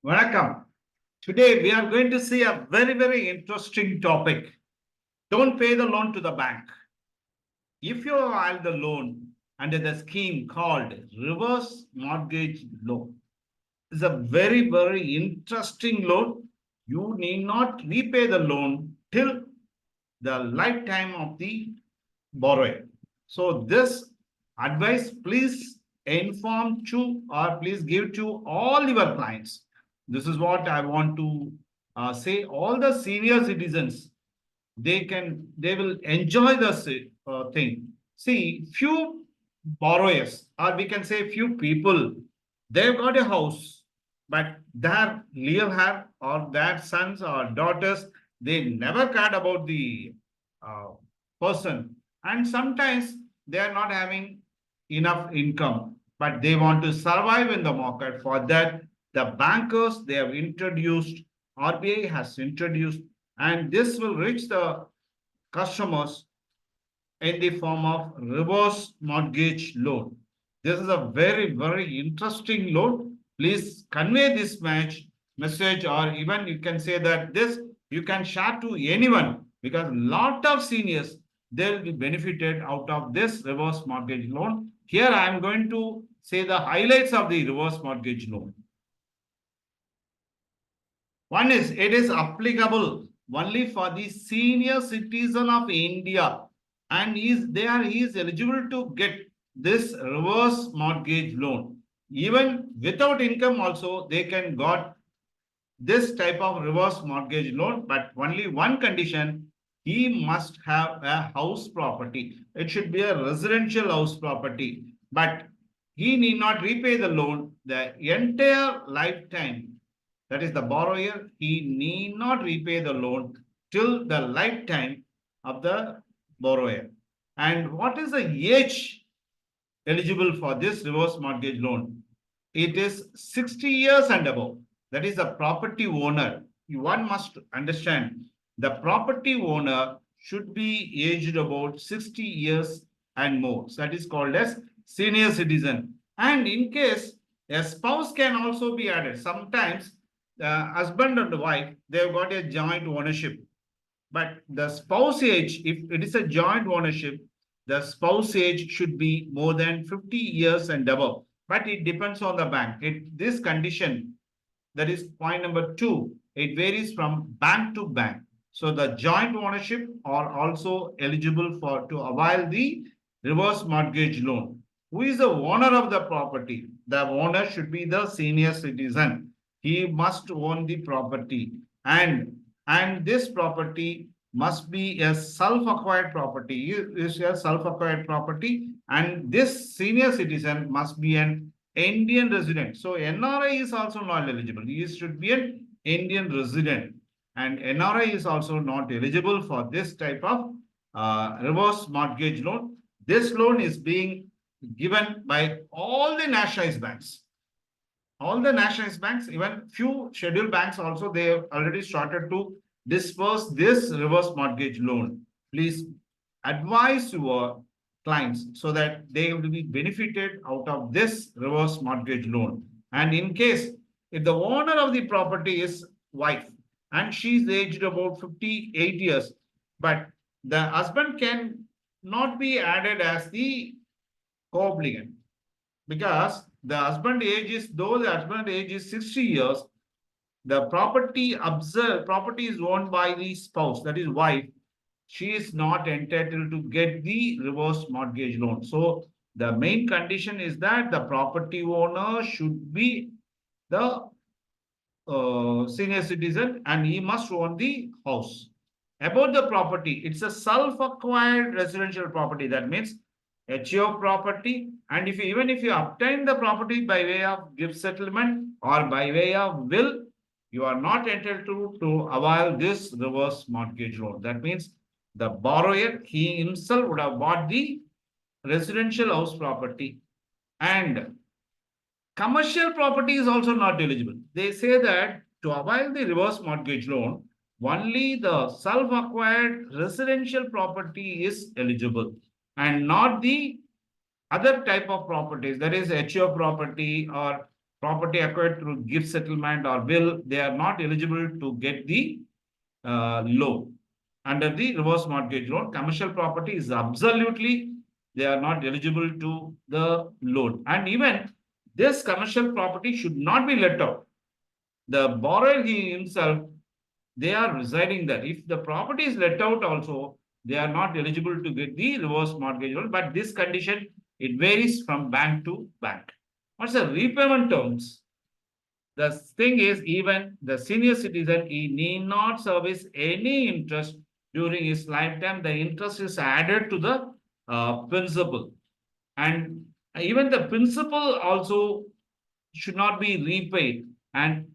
Vanakkam. Today we are going to see a very interesting topic. Don't pay the loan to the bank. If you file the loan under the scheme called reverse mortgage loan, it's a very interesting loan. You need not repay the loan till the lifetime of the borrower. So this advice, please inform to or please give to all your clients. This is what I want to say. All the senior citizens, they will enjoy the thing. See, few borrowers, or we can say few people, they've got a house, but their real have or their sons or daughters, they never cared about the uh, person, and sometimes they are not having enough income, but they want to survive in the market. For that, the bankers they have introduced, RBI has introduced, and this will reach the customers in the form of reverse mortgage loan. This is a very interesting loan. Please convey this message, or even you can say that this you can share to anyone, because lot of seniors they will be benefited out of this reverse mortgage loan. Here I am going to say the highlights of the reverse mortgage loan. One is it is applicable only for the senior citizen of India, and he is eligible to get this reverse mortgage loan. Even without income also they can got this type of reverse mortgage loan, but only one condition: he must have a house property. It should be a residential house property, but he need not repay the loan the entire lifetime. That is, the borrower, he need not repay the loan till the lifetime of the borrower. And what is the age eligible for this reverse mortgage loan? It is 60 years and above. That is the property owner. One must understand the property owner should be aged about 60 years and more. So that is called as senior citizen. And in case a spouse can also be added. Sometimes the husband and the wife, they've got a joint ownership. But the spouse age, if it is a joint ownership, the spouse age should be more than 50 years and above. But it depends on the bank. This condition, that is point number two, it varies from bank to bank. So the joint ownership are also eligible for to avail the reverse mortgage loan. Who is the owner of the property? The owner should be the senior citizen. He must own the property, and this property must be a self-acquired property. Is a self-acquired property, and this senior citizen must be an Indian resident. So NRI is also not eligible. He should be an Indian resident, and NRI is also not eligible for this type of reverse mortgage loan. This loan is being given by all the nationalized banks. All the nationalized banks, even few scheduled banks also, they have already started to disperse this reverse mortgage loan. Please advise your clients so that they will be benefited out of this reverse mortgage loan. And in case if the owner of the property is wife and she's aged about 58 years, but the husband can not be added as the co-obligant, because the husband age is, though the husband age is 60 years, the property is owned by the spouse, that is wife. She is not entitled to get the reverse mortgage loan. So the main condition is that the property owner should be the senior citizen, and he must own the house. About the property, it's a self-acquired residential property. That means HO property. And if you, even if you obtain the property by way of gift settlement or by way of will, you are not entitled to avail this reverse mortgage loan. That means the borrower, he himself would have bought the residential house property, and commercial property is also not eligible. They say that to avail the reverse mortgage loan, only the self-acquired residential property is eligible, and not the other type of properties, that is HO property or property acquired through gift settlement or will, they are not eligible to get the loan. Under the reverse mortgage loan, commercial property is absolutely, they are not eligible to the loan. And even this commercial property should not be let out. The borrower he himself, they are residing there. If the property is let out also, they are not eligible to get the reverse mortgage loan. But this condition, it varies from bank to bank. What's the repayment terms? The thing is, even the senior citizen, he need not service any interest during his lifetime. The interest is added to the principal. And even the principal also should not be repaid. And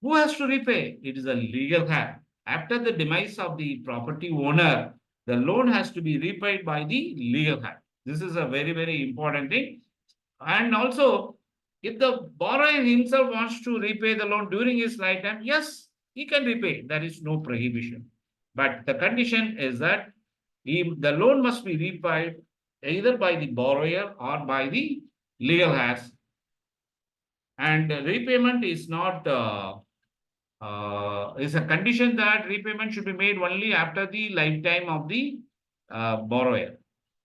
who has to repay? It is a legal heir. After the demise of the property owner, the loan has to be repaid by the legal heir. This is a very, very important thing. And also, if the borrower himself wants to repay the loan during his lifetime, yes, he can repay. There is no prohibition. But the condition is that the loan must be repaid either by the borrower or by the legal heirs. And repayment is not is a condition that repayment should be made only after the lifetime of the borrower.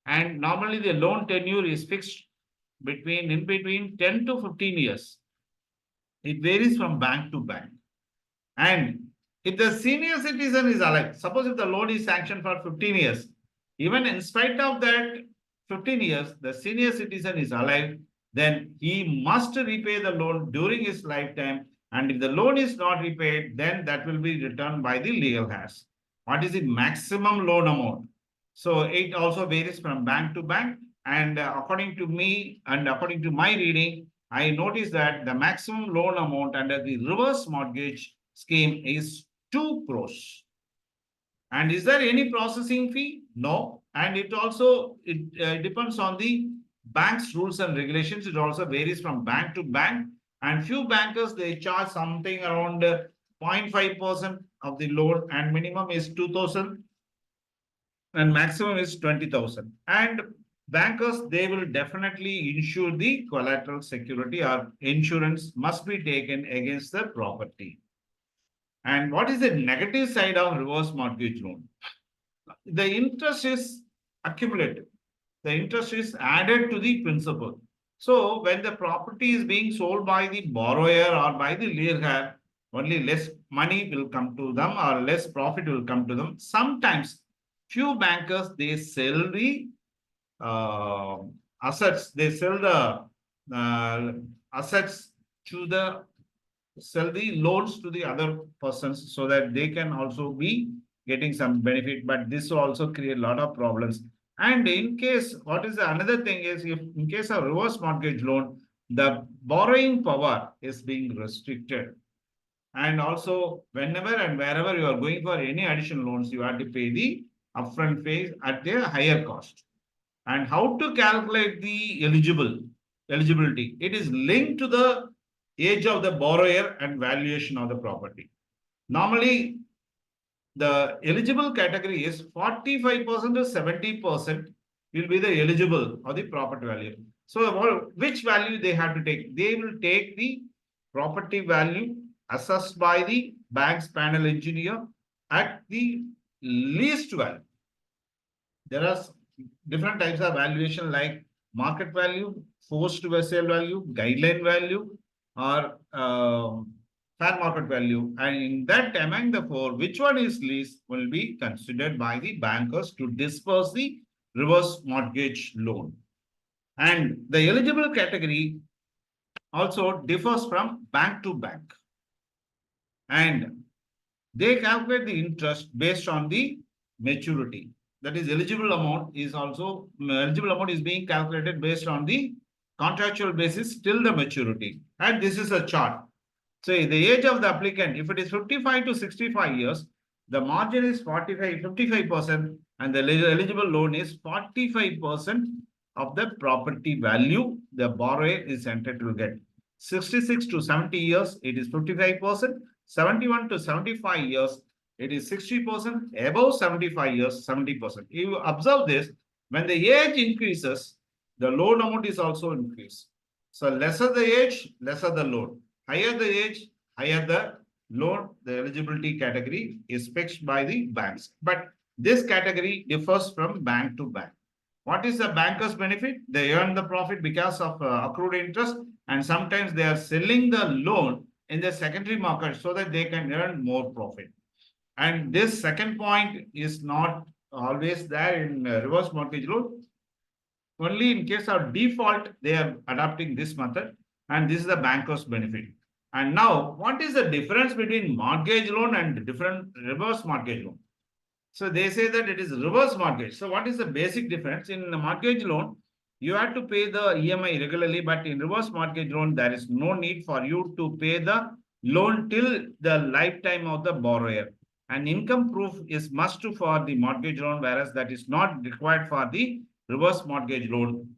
And normally the loan tenure is fixed in between 10 to 15 years. It varies from bank to bank. And if the senior citizen is alive, suppose if the loan is sanctioned for 15 years, even in spite of that 15 years, the senior citizen is alive, then he must repay the loan during his lifetime. And if the loan is not repaid, then that will be returned by the legal heirs. What is the maximum loan amount? So it also varies from bank to bank. And according to me and according to my reading, I noticed that the maximum loan amount under the reverse mortgage scheme is 2 crores. And is there any processing fee? No. And it also depends on the bank's rules and regulations. It also varies from bank to bank. And few bankers, they charge something around 0.5% of the loan, and minimum is 2,000 and maximum is 20,000. And bankers, they will definitely insure the collateral security, or insurance must be taken against the property. And what is the negative side of reverse mortgage loan? The interest is accumulated. The interest is added to the principal. So when the property is being sold by the borrower or by the lender, only less money will come to them or less profit will come to them. Sometimes few bankers, they sell the assets, they sell the assets to the sell the loans to the other persons so that they can also be getting some benefit, but this will also create a lot of problems. And in case, what is the another thing is, if in case of reverse mortgage loan, the borrowing power is being restricted. And also, whenever and wherever you are going for any additional loans, you have to pay the upfront fees at a higher cost. And how to calculate the eligibility? It is linked to the age of the borrower and valuation of the property. Normally, the eligible category is 45% to 70% will be the eligible or the property value. So which value they have to take? They will take the property value assessed by the bank's panel engineer at the least value. There are different types of valuation like market value, forced sale value, guideline value, or fair market value. And in that, among the four, which one is least will be considered by the bankers to disperse the reverse mortgage loan. And the eligible category also differs from bank to bank. And they calculate the interest based on the maturity. That is, eligible amount is being calculated based on the contractual basis till the maturity. And this is a chart. So the age of the applicant, if it is 55 to 65 years, the margin is 55%, and the eligible loan is 45% of the property value the borrower is entitled to get. 66 to 70 years, it is 55%. 71 to 75 years, it is 60%. Above 75 years, 70%. You observe this, when the age increases, the loan amount is also increased. So lesser the age, lesser the loan. Higher the age, higher the loan. The eligibility category is fixed by the banks. But this category differs from bank to bank. What is the banker's benefit? They earn the profit because of accrued interest, and sometimes they are selling the loan in the secondary market so that they can earn more profit. And this second point is not always there in reverse mortgage loan. Only in case of default, they are adopting this method, and this is the banker's benefit. And now, what is the difference between mortgage loan and different reverse mortgage loan? So they say that it is reverse mortgage. So what is the basic difference? In the mortgage loan, you have to pay the EMI regularly, but in reverse mortgage loan, there is no need for you to pay the loan till the lifetime of the borrower. And income proof is must for the mortgage loan, whereas that is not required for the reverse mortgage loan.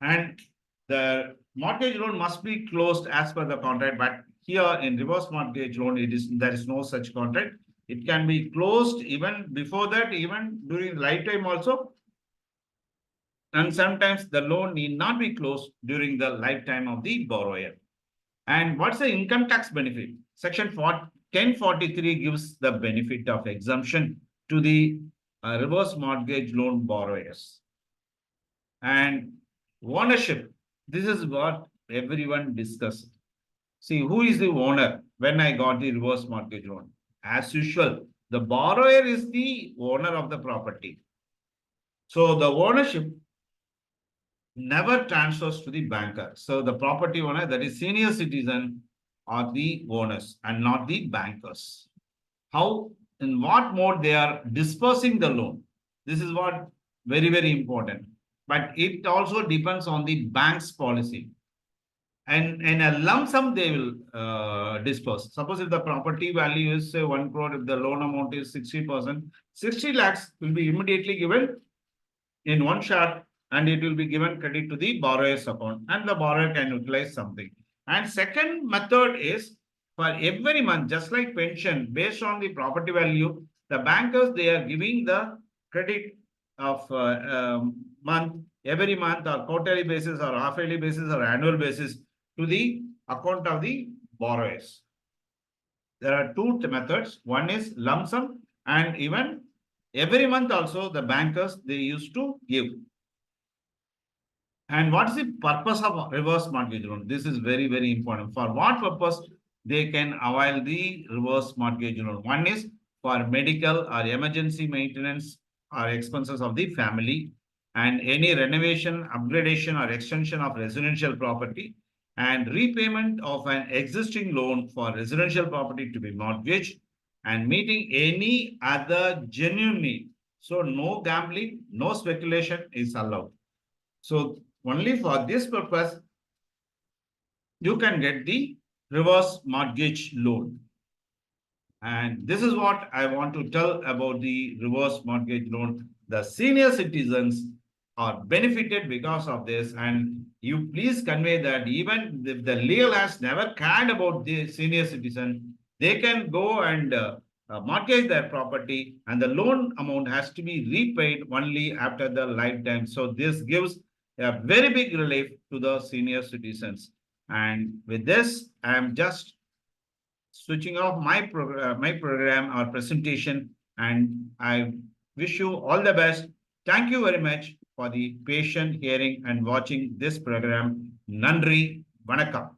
And the mortgage loan must be closed as per the contract, but here in reverse mortgage loan, there is no such contract. It can be closed even before that, even during lifetime also. And sometimes the loan need not be closed during the lifetime of the borrower. And what's the income tax benefit? Section 1043 gives the benefit of exemption to the reverse mortgage loan borrowers. And ownership, this is what everyone discusses. See, who is the owner when I got the reverse mortgage loan? As usual, the borrower is the owner of the property. So the ownership never transfers to the banker. So the property owner, that is senior citizen, are the owners and not the bankers. How, in what mode they are dispersing the loan? This is what very, very important. But it also depends on the bank's policy. And in a lump sum, they will disperse. Suppose if the property value is say 1 crore, if the loan amount is 60%, 60 lakhs will be immediately given in one shot, and it will be given credit to the borrower's account, and the borrower can utilize something. And second method is for every month, just like pension, based on the property value, the bankers, they are giving the credit of month, every month, or quarterly basis, or half yearly basis, or annual basis to the account of the borrowers. There are two methods. One is lump sum, and even every month also the bankers, they used to give. And what is the purpose of reverse mortgage loan? This is very, very important. For what purpose they can avail the reverse mortgage loan? One is for medical or emergency maintenance or expenses of the family, and any renovation, upgradation, or extension of residential property, and repayment of an existing loan for residential property to be mortgaged, and meeting any other genuine need. So no gambling, no speculation is allowed. So only for this purpose, you can get the reverse mortgage loan. And this is what I want to tell about the reverse mortgage loan. The senior citizens are benefited because of this. And you please convey that even if the legal has never cared about the senior citizen, they can go and mortgage their property, and the loan amount has to be repaid only after the lifetime. So this gives a very big relief to the senior citizens. And with this, I am just switching off my program or presentation, and I wish you all the best. Thank you very much for the patient hearing and watching this program. Nandri, Vanakkam.